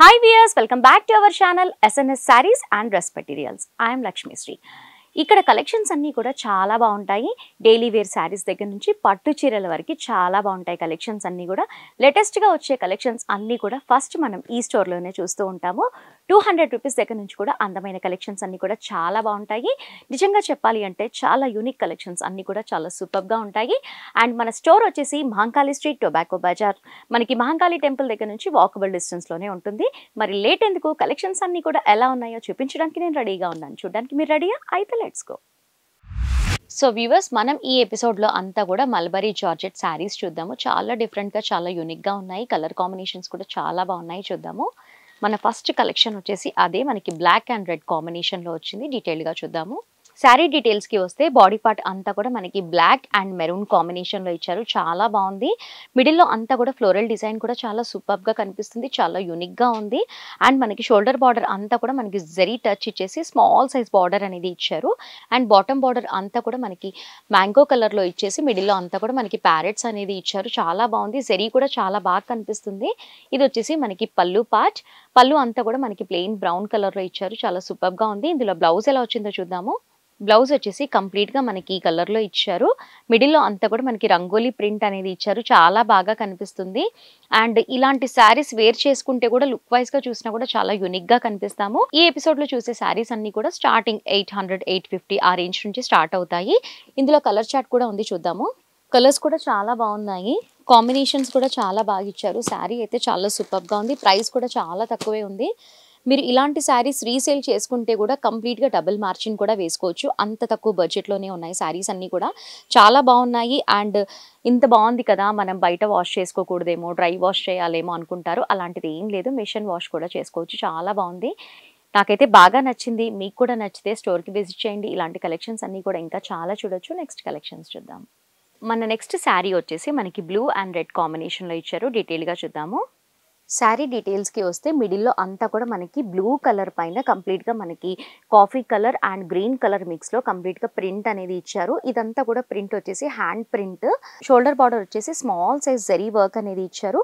Hi viewers, welcome back to our channel SNS Sarees and Dress Materials. I am Lakshmi Sri. ఇక్కడ collections అన్నీ కూడా చాలా బాగుంటాయి. Daily wear saris దగ్గర నుంచి పట్టు చీరల వరకు చాలా బాగుంటాయి కలెక్షన్స్ అన్నీ కూడా. లేటెస్ట్గా వచ్చే కలెక్షన్స్ అన్నీ కూడా ఫస్ట్ మనం ఈ స్టోర్లోనే చూస్తూ ఉంటాము. 200 రూపీస్ దగ్గర నుంచి కూడా అందమైన కలెక్షన్స్ అన్నీ కూడా చాలా బాగుంటాయి. నిజంగా చెప్పాలి అంటే చాలా యూనిక్ కలెక్షన్స్ అన్నీ కూడా చాలా సూపర్గా ఉంటాయి. అండ్ మన స్టోర్ వచ్చేసి మహంకాళి స్ట్రీట్, టొబాకో బజార్, మనకి మహంకాళి టెంపుల్ దగ్గర నుంచి వాకబుల్ డిస్టెన్స్లోనే ఉంటుంది. మరి లేట్ ఎందుకు, కలెక్షన్స్ అన్నీ కూడా ఎలా ఉన్నాయో చూపించడానికి నేను రెడీగా ఉన్నాను. చూడడానికి మీరు రెడీయా? అయితే లెట్స్ గో. సో వ్యూవర్స్, మనం ఈ ఎపిసోడ్లో అంతా కూడా మల్బరీ జార్జెట్ శారీస్ చూద్దాము. చాలా డిఫరెంట్గా, చాలా యూనిక్గా ఉన్నాయి. కలర్ కాంబినేషన్స్ కూడా చాలా బాగున్నాయి. చూద్దాము. మన ఫస్ట్ కలెక్షన్ వచ్చేసి అదే మనకి బ్లాక్ అండ్ రెడ్ కాంబినేషన్లో వచ్చింది. డీటెయిల్గా చూద్దాము. శారీ డీటెయిల్స్కి వస్తే బాడీ పార్ట్ అంతా కూడా మనకి బ్లాక్ అండ్ మెరూన్ కాంబినేషన్లో ఇచ్చారు. చాలా బాగుంది. మిడిల్లో అంతా కూడా ఫ్లోరల్ డిజైన్ కూడా చాలా సూపర్గా కనిపిస్తుంది. చాలా యూనిక్గా ఉంది. అండ్ మనకి షోల్డర్ బార్డర్ అంతా కూడా మనకి జరీ టచ్ ఇచ్చేసి స్మాల్ సైజ్ బార్డర్ అనేది ఇచ్చారు. అండ్ బాటమ్ బార్డర్ అంతా కూడా మనకి మ్యాంగో కలర్లో ఇచ్చేసి మిడిల్లో అంతా కూడా మనకి ప్యారెట్స్ అనేది ఇచ్చారు. చాలా బాగుంది. జరీ కూడా చాలా బాగా కనిపిస్తుంది. ఇది వచ్చేసి మనకి పళ్ళు పార్ట్. పళ్ళు అంతా కూడా మనకి ప్లెయిన్ బ్రౌన్ కలర్లో ఇచ్చారు. చాలా సూపర్గా ఉంది. ఇందులో బ్లౌజ్ ఎలా వచ్చిందో చూద్దాము. బ్లౌజ్ వచ్చేసి కంప్లీట్గా మనకి ఈ కలర్లో ఇచ్చారు. మిడిల్లో అంతా కూడా మనకి రంగోలీ ప్రింట్ అనేది ఇచ్చారు. చాలా బాగా కనిపిస్తుంది. అండ్ ఇలాంటి శారీస్ వేర్ చేసుకుంటే కూడా లుక్ వైజ్గా చూసినా కూడా చాలా యూనిక్గా కనిపిస్తాము. ఈ ఎపిసోడ్లో చూసే శారీస్ అన్ని కూడా స్టార్టింగ్ 800, 850 ఆ రేంజ్ నుంచి స్టార్ట్ అవుతాయి. ఇందులో కలర్ చార్ట్ కూడా ఉంది, చూద్దాము. కలర్స్ కూడా చాలా బాగున్నాయి. కాంబినేషన్స్ కూడా చాలా బాగా ఇచ్చారు. శారీ అయితే చాలా సూపర్గా ఉంది. ప్రైస్ కూడా చాలా తక్కువే ఉంది. మీరు ఇలాంటి శారీస్ రీసేల్ చేసుకుంటే కూడా కంప్లీట్గా డబుల్ మార్జిన్ కూడా వేసుకోవచ్చు. అంత తక్కువ బడ్జెట్లోనే ఉన్నాయి శారీస్ అన్నీ కూడా. చాలా బాగున్నాయి. అండ్ ఇంత బాగుంది కదా, మనం బయట వాష్ చేసుకోకూడదేమో, డ్రై వాష్ చేయాలేమో అనుకుంటారు. అలాంటిది ఏం లేదు. మెషిన్ వాష్ కూడా చేసుకోవచ్చు. చాలా బాగుంది. నాకైతే బాగా నచ్చింది. మీకు కూడా నచ్చితే స్టోర్కి విజిట్ చేయండి. ఇలాంటి కలెక్షన్స్ అన్నీ కూడా ఇంకా చాలా చూడొచ్చు. నెక్స్ట్ కలెక్షన్స్ చూద్దాం. మన నెక్స్ట్ శారీ వచ్చేసి మనకి బ్లూ అండ్ రెడ్ కాంబినేషన్లో ఇచ్చారు. డీటెయిల్గా చూద్దాము. శారీ డీటెయిల్స్కి వస్తే మిడిల్లో అంతా కూడా మనకి బ్లూ కలర్ పైన కంప్లీట్గా మనకి coffee colour and green colour మిక్స్లో కంప్లీట్గా ప్రింట్ అనేది ఇచ్చారు. ఇదంతా కూడా ప్రింట్ వచ్చేసి హ్యాండ్ ప్రింట్. షోల్డర్ బార్డర్ వచ్చేసి స్మాల్ సైజ్ జరీ వర్క్ అనేది ఇచ్చారు.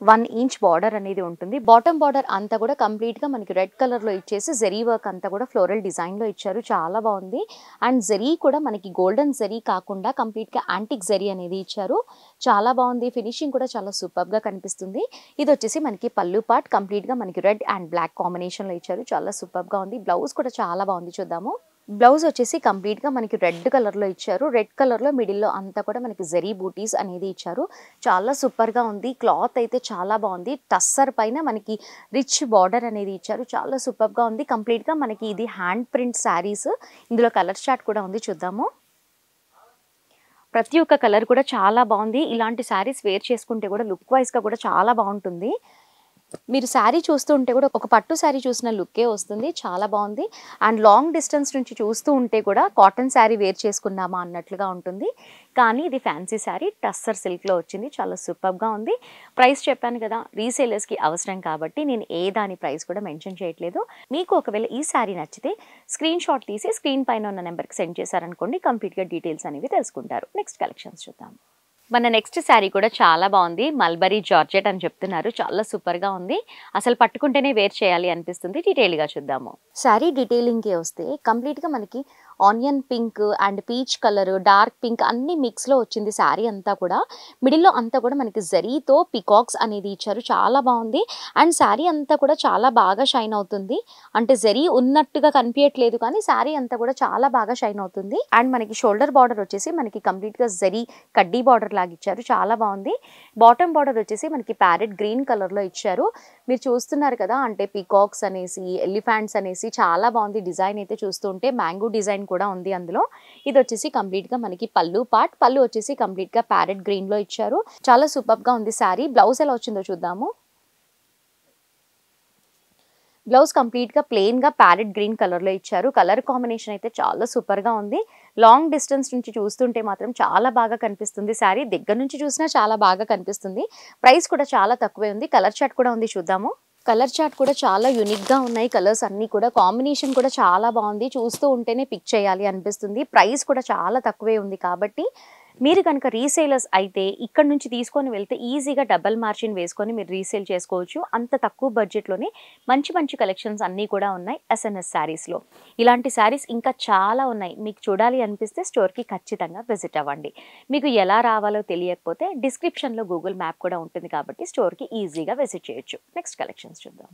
1 ఇంచ్ బార్డర్ అనేది ఉంటుంది. బాటమ్ బార్డర్ అంతా కూడా కంప్లీట్గా మనకి రెడ్ కలర్లో ఇచ్చేసి జరీ వర్క్ అంతా కూడా ఫ్లోరల్ డిజైన్లో ఇచ్చారు. చాలా బాగుంది. అండ్ జరీ కూడా మనకి గోల్డెన్ జరీ కాకుండా కంప్లీట్గా యాంటిక్ జరీ అనేది ఇచ్చారు. చాలా బాగుంది. ఫినిషింగ్ కూడా చాలా సూపర్గా కనిపిస్తుంది. ఇది వచ్చేసి మనకి పళ్ళు పార్ట్. కంప్లీట్గా మనకి రెడ్ అండ్ బ్లాక్ కాంబినేషన్లో ఇచ్చారు. చాలా సూపర్గా ఉంది. బ్లౌజ్ కూడా చాలా బాగుంది. చూద్దాము. బ్లౌజ్ వచ్చేసి కంప్లీట్గా మనకి రెడ్ కలర్లో ఇచ్చారు. రెడ్ కలర్లో మిడిల్లో అంతా కూడా మనకి జరీ బూటీస్ అనేది ఇచ్చారు. చాలా సూపర్గా ఉంది. క్లాత్ అయితే చాలా బాగుంది. టస్సర్ పైన మనకి రిచ్ బార్డర్ అనేది ఇచ్చారు. చాలా సూపర్గా ఉంది. కంప్లీట్గా మనకి ఇది హ్యాండ్ ప్రింట్ శారీస్. ఇందులో కలర్ చార్ట్ కూడా ఉంది, చూద్దాము. ప్రతి ఒక్క కలర్ కూడా చాలా బాగుంది. ఇలాంటి శారీస్ వేర్ చేసుకుంటే కూడా లుక్ వైజ్గా కూడా చాలా బాగుంటుంది. మీరు శారీ చూస్తూ ఉంటే కూడా ఒక పట్టు శారీ చూసిన లుక్కే వస్తుంది. చాలా బాగుంది. అండ్ లాంగ్ డిస్టెన్స్ నుంచి చూస్తూ ఉంటే కూడా కాటన్ శారీ వేర్ చేసుకున్నామా అన్నట్లుగా ఉంటుంది. కానీ ఇది ఫ్యాన్సీ శారీ టస్సర్ సిల్క్లో వచ్చింది. చాలా సూపర్గా ఉంది. ప్రైస్ చెప్పాను కదా, రీసేలర్స్కి అవసరం కాబట్టి నేను ఏ దాని ప్రైస్ కూడా మెన్షన్ చేయట్లేదు. మీకు ఒకవేళ ఈ శారీ నచ్చితే స్క్రీన్ షాట్ తీసి స్క్రీన్ పైన ఉన్న నెంబర్కి సెండ్ చేశారనుకోండి, కంప్లీట్గా డీటెయిల్స్ అనేవి తెలుసుకుంటారు. నెక్స్ట్ కలెక్షన్స్ చూద్దాం. మన నెక్స్ట్ శారీ కూడా చాలా బాగుంది. మల్బరీ జార్జెట్ అని చెప్తున్నారు. చాలా సూపర్గా ఉంది. అసలు పట్టుకుంటేనే వేర్ చేయాలి అనిపిస్తుంది. డీటెయిల్గా చూద్దాము. శారీ డీటెయిలింగ్కి వస్తే కంప్లీట్గా మనకి onion pink and peach colour, dark pink అన్ని మిక్స్లో వచ్చింది శారీ అంతా కూడా. మిడిల్లో అంతా కూడా మనకి జరీతో పికాక్స్ అనేది ఇచ్చారు. చాలా బాగుంది. అండ్ శారీ అంతా కూడా చాలా బాగా షైన్ అవుతుంది. అంటే జరీ ఉన్నట్టుగా కనిపించట్లేదు, కానీ శారీ అంతా కూడా చాలా బాగా షైన్ అవుతుంది. అండ్ మనకి షోల్డర్ బార్డర్ వచ్చేసి మనకి కంప్లీట్గా జరీ కడ్డీ బార్డర్ లాగా ఇచ్చారు. చాలా బాగుంది. బాటమ్ బార్డర్ వచ్చేసి మనకి ప్యారెట్ గ్రీన్ కలర్లో ఇచ్చారు. మీరు చూస్తున్నారు కదా, అంటే పికాక్స్ అనేసి, ఎలిఫెంట్స్ అనేసి చాలా బాగుంది. డిజైన్ అయితే చూస్తుంటే మ్యాంగో డిజైన్ కూడా ఉంది అందులో. ఇది వచ్చేసి కంప్లీట్గా మనకి పళ్ళు పార్ట్. పళ్ళు వచ్చేసి కంప్లీట్గా ప్యారెట్ గ్రీన్లో ఇచ్చారు. చాలా సూపర్గా ఉంది శారీ. బ్లౌజ్ ఎలా వచ్చిందో చూద్దాము. బ్లౌజ్ కంప్లీట్గా ప్లెయిన్గా ప్యారెట్ గ్రీన్ కలర్లో ఇచ్చారు. కలర్ కాంబినేషన్ అయితే చాలా సూపర్గా ఉంది. లాంగ్ డిస్టెన్స్ నుంచి చూస్తుంటే మాత్రం చాలా బాగా కనిపిస్తుంది శారీ. దగ్గర నుంచి చూసినా చాలా బాగా కనిపిస్తుంది. ప్రైస్ కూడా చాలా తక్కువే ఉంది. కలర్ చార్ట్ కూడా ఉంది, చూద్దాము. కలర్ చార్ట్ కూడా చాలా యూనిక్గా ఉన్నాయి. కలర్స్ అన్నీ కూడా కాంబినేషన్ కూడా చాలా బాగుంది. చూస్తూ ఉంటేనే పిక్ చేయాలి అనిపిస్తుంది. ప్రైస్ కూడా చాలా తక్కువే ఉంది కాబట్టి మీరు కనుక రీసేలర్స్ అయితే ఇక్కడ నుంచి తీసుకొని వెళ్తే ఈజీగా డబల్ మార్జిన్ వేసుకొని మీరు రీసేల్ చేసుకోవచ్చు. అంత తక్కువ బడ్జెట్లోనే మంచి మంచి కలెక్షన్స్ అన్నీ కూడా ఉన్నాయి ఎస్ఎన్ఎస్ శారీస్లో. ఇలాంటి శారీస్ ఇంకా చాలా ఉన్నాయి. మీకు చూడాలి అనిపిస్తే స్టోర్కి ఖచ్చితంగా విజిట్ అవ్వండి. మీకు ఎలా రావాలో తెలియకపోతే డిస్క్రిప్షన్లో గూగుల్ మ్యాప్ కూడా ఉంటుంది కాబట్టి స్టోర్కి ఈజీగా విజిట్ చేయొచ్చు. నెక్స్ట్ కలెక్షన్స్ చూద్దాం.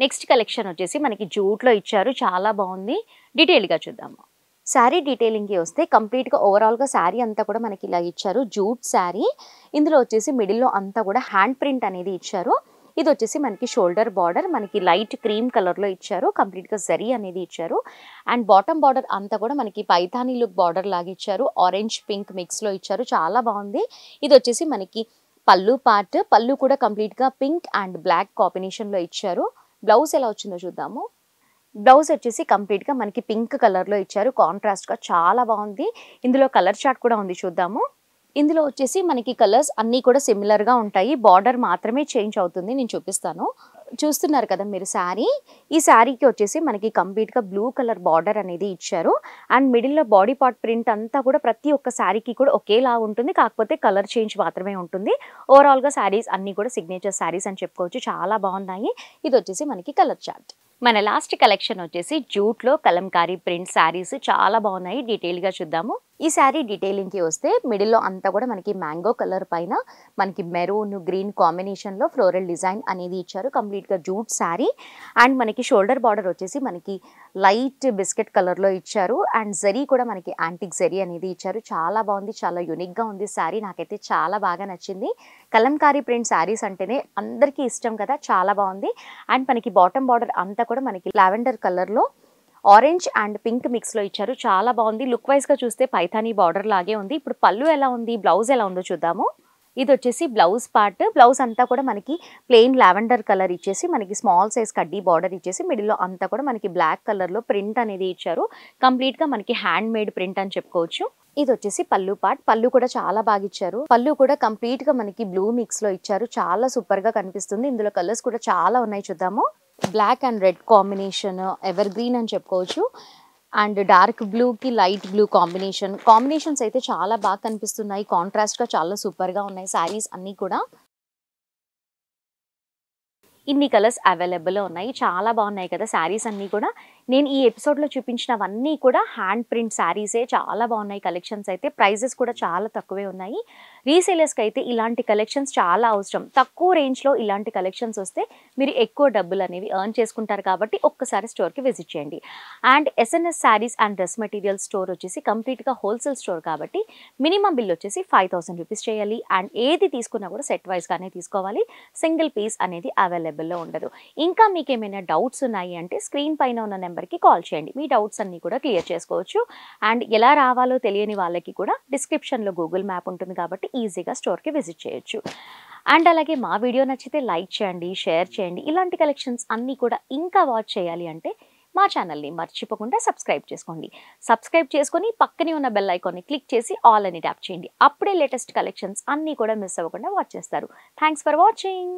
నెక్స్ట్ కలెక్షన్ వచ్చేసి మనకి జూట్లో ఇచ్చారు, చాలా బాగుంది. డీటెయిల్గా చూద్దాము. శారీ డీటెయిలింగ్కి వస్తే కంప్లీట్గా ఓవరాల్గా శారీ అంతా కూడా మనకి ఇలా ఇచ్చారు. జూట్ శారీ, ఇందులో వచ్చేసి మిడిల్లో అంతా కూడా హ్యాండ్ ప్రింట్ అనేది ఇచ్చారు. ఇది వచ్చేసి మనకి షోల్డర్ బార్డర్ మనకి లైట్ క్రీమ్ కలర్లో ఇచ్చారు. కంప్లీట్గా జరీ అనేది ఇచ్చారు. అండ్ బాటమ్ బార్డర్ అంతా కూడా మనకి పైథానీ లుక్ బార్డర్ లాగా ఇచ్చారు. ఆరెంజ్ పింక్ మిక్స్లో ఇచ్చారు, చాలా బాగుంది. ఇది వచ్చేసి మనకి పళ్ళు పార్ట్, పళ్ళు కూడా కంప్లీట్గా పింక్ అండ్ బ్లాక్ కాంబినేషన్లో ఇచ్చారు. బ్లౌజ్ ఎలా వచ్చిందో చూద్దాము. బ్లౌజ్ వచ్చేసి కంప్లీట్గా మనకి పింక్ కలర్లో ఇచ్చారు, కాంట్రాస్ట్గా చాలా బాగుంది. ఇందులో కలర్ చార్ట్ కూడా ఉంది, చూద్దాము. ఇందులో వచ్చేసి మనకి కలర్స్ అన్నీ కూడా సిమిలర్గా ఉంటాయి, బార్డర్ మాత్రమే చేంజ్ అవుతుంది. నేను చూపిస్తాను. చూస్తున్నారు కదా మీరు శారీ. ఈ శారీకి వచ్చేసి మనకి కంప్లీట్గా బ్లూ కలర్ బార్డర్ అనేది ఇచ్చారు. అండ్ మిడిల్లో బాడీ పార్ట్ ప్రింట్ అంతా కూడా ప్రతి ఒక్క శారీకి కూడా ఒకేలా ఉంటుంది, కాకపోతే కలర్ చేంజ్ మాత్రమే ఉంటుంది. ఓవరాల్గా శారీస్ అన్నీ కూడా సిగ్నేచర్ శారీస్ అని చెప్పుకోవచ్చు, చాలా బాగున్నాయి. ఇది వచ్చేసి మనకి కలర్ చార్ట్. మన లాస్ట్ కలెక్షన్ వచ్చేసి జూట్లో కలంకారీ ప్రింట్ శారీస్, చాలా బాగున్నాయి. డీటెయిల్గా చూద్దాము. ఈ శారీ డీటెయిలింగ్కి వస్తే మిడిల్లో అంతా కూడా మనకి మ్యాంగో కలర్ పైన మనకి మెరూన్ గ్రీన్ కాంబినేషన్లో ఫ్లోరల్ డిజైన్ అనేది ఇచ్చారు. కంప్లీట్గా జూట్ శారీ. అండ్ మనకి షోల్డర్ బార్డర్ వచ్చేసి మనకి లైట్ బిస్కెట్ కలర్లో ఇచ్చారు. అండ్ జరీ కూడా మనకి యాంటిక్ జరీ అనేది ఇచ్చారు, చాలా బాగుంది, చాలా యూనిక్గా ఉంది శారీ. నాకైతే చాలా బాగా నచ్చింది. కలంకారీ ప్రింట్ శారీస్ అంటేనే అందరికీ ఇష్టం కదా, చాలా బాగుంది. అండ్ మనకి బాటమ్ బార్డర్ అంతా కూడా మనకి లావెండర్ కలర్లో ఆరెంజ్ అండ్ పింక్ మిక్స్లో ఇచ్చారు, చాలా బాగుంది. లుక్ వైజ్గా చూస్తే పైథానీ బార్డర్ లాగే ఉంది. ఇప్పుడు పళ్ళు ఎలా ఉంది, బ్లౌజ్ ఎలా ఉందో చూద్దాము. ఇది వచ్చేసి బ్లౌజ్ పార్ట్. బ్లౌజ్ అంతా కూడా మనకి ప్లెయిన్ లావెండర్ కలర్ ఇచ్చేసి మనకి స్మాల్ సైజ్ కడ్డీ బార్డర్ ఇచ్చేసి మిడిల్లో అంతా కూడా మనకి బ్లాక్ కలర్లో ప్రింట్ అనేది ఇచ్చారు. కంప్లీట్గా మనకి హ్యాండ్ మేడ్ ప్రింట్ అని చెప్పుకోవచ్చు. ఇది వచ్చేసి పళ్ళు పార్ట్. పళ్ళు కూడా చాలా బాగా ఇచ్చారు. పళ్ళు కూడా కంప్లీట్గా మనకి బ్లూ మిక్స్లో ఇచ్చారు, చాలా సూపర్గా కనిపిస్తుంది. ఇందులో కలర్స్ కూడా చాలా ఉన్నాయి, చూద్దాము. Black and red combination, evergreen అని చెప్పుకోవచ్చు. అండ్ డార్క్ బ్లూకి లైట్ బ్లూ కాంబినేషన్స్ అయితే చాలా బాగా కనిపిస్తున్నాయి. కాంట్రాస్ట్గా చాలా సూపర్గా ఉన్నాయి శారీస్ అన్నీ కూడా. ఇన్ని కలర్స్ అవైలబుల్లో ఉన్నాయి, చాలా బాగున్నాయి కదా శారీస్ అన్నీ కూడా. నేను ఈ ఎపిసోడ్లో చూపించినవన్నీ కూడా హ్యాండ్ ప్రింట్ శారీసే, చాలా బాగున్నాయి కలెక్షన్స్ అయితే. ప్రైజెస్ కూడా చాలా తక్కువే ఉన్నాయి. రీసేలర్స్కి అయితే ఇలాంటి కలెక్షన్స్ చాలా అవసరం. తక్కువ రేంజ్లో ఇలాంటి కలెక్షన్స్ వస్తే మీరు ఎక్కువ డబ్బులు అనేవి ఎర్న్ చేసుకుంటారు కాబట్టి ఒక్కసారి స్టోర్కి విజిట్ చేయండి. And SNS saris and dress material store వచ్చేసి కంప్లీట్గా హోల్సేల్ స్టోర్ కాబట్టి మినిమం బిల్ వచ్చేసి 5000 రూపీస్ చేయాలి. అండ్ ఏది తీసుకున్నా కూడా సెట్ వైజ్గానే తీసుకోవాలి, సింగిల్ పీస్ అనేది అవైలబుల్లో ఉండదు. ఇంకా మీకు ఏమైనా డౌట్స్ ఉన్నాయి అంటే స్క్రీన్ పైన ఉన్న నెంబర్కి కాల్ చేయండి, మీ డౌట్స్ అన్నీ కూడా క్లియర్ చేసుకోవచ్చు. అండ్ ఎలా రావాలో తెలియని వాళ్ళకి కూడా డిస్క్రిప్షన్లో గూగుల్ మ్యాప్ ఉంటుంది కాబట్టి ఈజీగా స్టోర్కి విజిట్ చేయొచ్చు. అండ్ అలాగే మా వీడియో నచ్చితే లైక్ చేయండి, షేర్ చేయండి. ఇలాంటి కలెక్షన్స్ అన్నీ కూడా ఇంకా వాచ్ చేయాలి అంటే మా ఛానల్ని మర్చిపోకుండా సబ్స్క్రైబ్ చేసుకోండి. సబ్స్క్రైబ్ చేసుకొని పక్కనే ఉన్న బెల్ ఐకాన్ని క్లిక్ చేసి ఆల్ అని ట్యాప్ చేయండి. అప్పుడే లేటెస్ట్ కలెక్షన్స్ అన్నీ కూడా మిస్ అవ్వకుండా వాచ్ చేస్తారు. Thanks for watching.